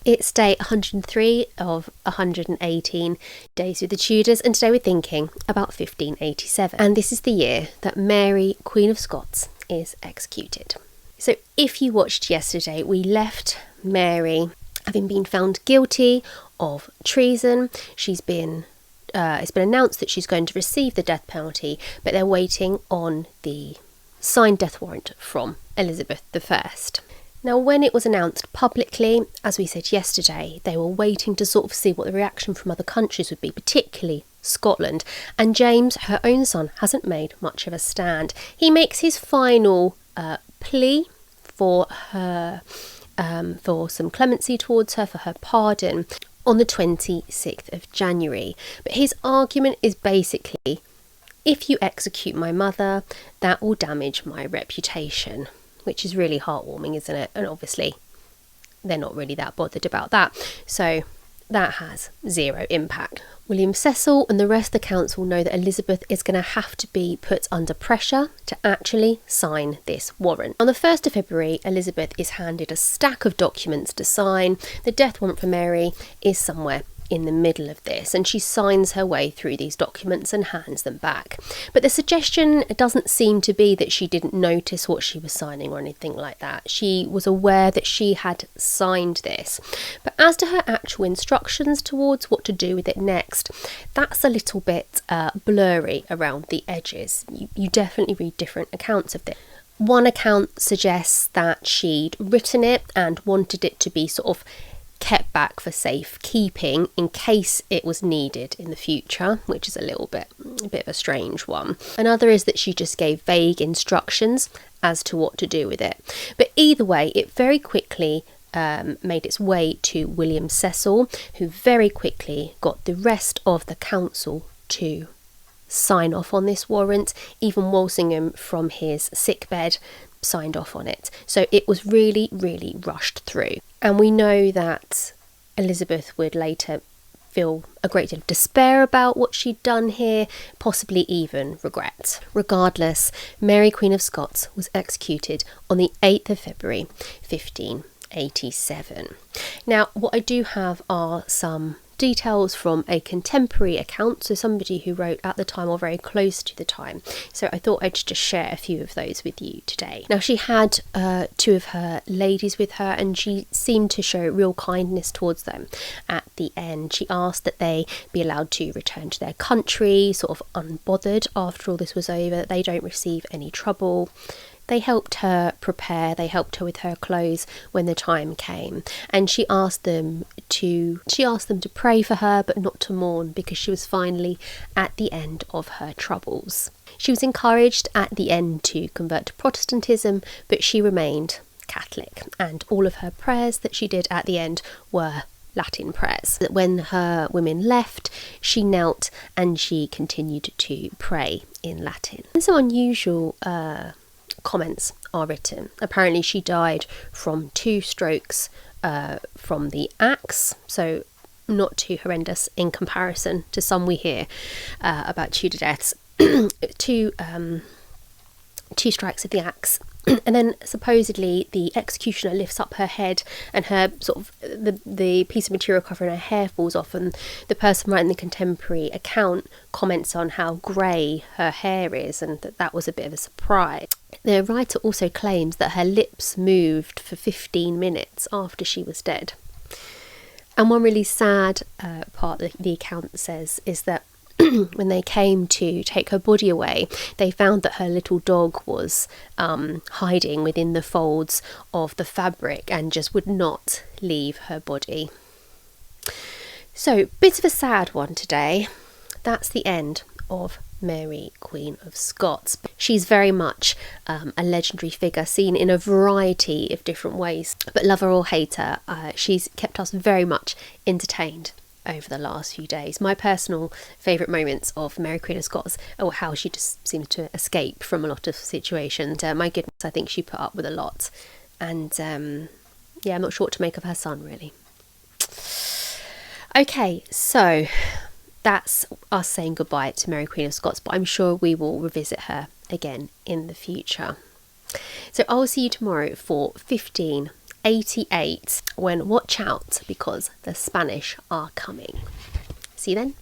It's day 103 of 118 days with the Tudors, and today we're thinking about 1587. And this is the year that Mary, Queen of Scots, is executed. So if you watched yesterday, we left Mary having been found guilty of treason. It's been announced that she's going to receive the death penalty, but they're waiting on the signed death warrant from Elizabeth I. Now, when it was announced publicly, as we said yesterday, they were waiting to sort of see what the reaction from other countries would be, particularly Scotland. And James, her own son, hasn't made much of a stand. He makes his final plea for her, for some clemency towards her, for her pardon, on the 26th of January. But his argument is basically, if you execute my mother, that will damage my reputation. Which is really heartwarming, isn't it? And obviously they're not really that bothered about that. So that has zero impact. William Cecil and the rest of the council know that Elizabeth is going to have to be put under pressure to actually sign this warrant. On the 1st of February, Elizabeth is handed a stack of documents to sign. The death warrant for Mary is somewhere in the middle of this, and she signs her way through these documents and hands them back. But the suggestion doesn't seem to be that she didn't notice what she was signing or anything like that. She was aware that she had signed this. But as to her actual instructions towards what to do with it next, that's a little bit blurry around the edges. You definitely read different accounts of this. One account suggests that she'd written it and wanted it to be sort of kept back for safekeeping in case it was needed in the future, which is a bit of a strange one. Another is that she just gave vague instructions as to what to do with it. But either way, it very quickly made its way to William Cecil, who very quickly got the rest of the council to sign off on this warrant. Even Walsingham, from his sickbed, signed off on it. So it was really, really rushed through. And we know that Elizabeth would later feel a great deal of despair about what she'd done here, possibly even regret. Regardless, Mary, Queen of Scots, was executed on the 8th of February, 1587. Now, what I do have are some details from a contemporary account, so somebody who wrote at the time or very close to the time. So I thought I'd just share a few of those with you today. Now, she had two of her ladies with her, and she seemed to show real kindness towards them at the end. She asked that they be allowed to return to their country, sort of unbothered after all this was over, that they don't receive any trouble. They helped her prepare, they helped her with her clothes when the time came, and she asked them to pray for her but not to mourn, because she was finally at the end of her troubles. She was encouraged at the end to convert to Protestantism, but she remained Catholic, and all of her prayers that she did at the end were Latin prayers. When her women left, she knelt and she continued to pray in Latin. And some unusual comments are written. Apparently she died from 2 strokes from the axe, so not too horrendous in comparison to some we hear about Tudor deaths. two strikes of the axe. And then supposedly the executioner lifts up her head, and her sort of the piece of material covering her hair falls off, and the person writing the contemporary account comments on how grey her hair is, and that was a bit of a surprise. The writer also claims that her lips moved for 15 minutes after she was dead. And one really sad part that the account says is that when they came to take her body away, they found that her little dog was hiding within the folds of the fabric and just would not leave her body. So, bit of a sad one today. That's the end of Mary, Queen of Scots. She's very much a legendary figure, seen in a variety of different ways. But love her or hate her, she's kept us very much entertained over the last few days. My personal favourite moments of Mary, Queen of Scots are how she just seems to escape from a lot of situations. My goodness, I think she put up with a lot. And I'm not sure what to make of her son, really. Okay, so that's us saying goodbye to Mary, Queen of Scots, but I'm sure we will revisit her again in the future. So I'll see you tomorrow for 15 1588, when watch out because the Spanish are coming. See you then.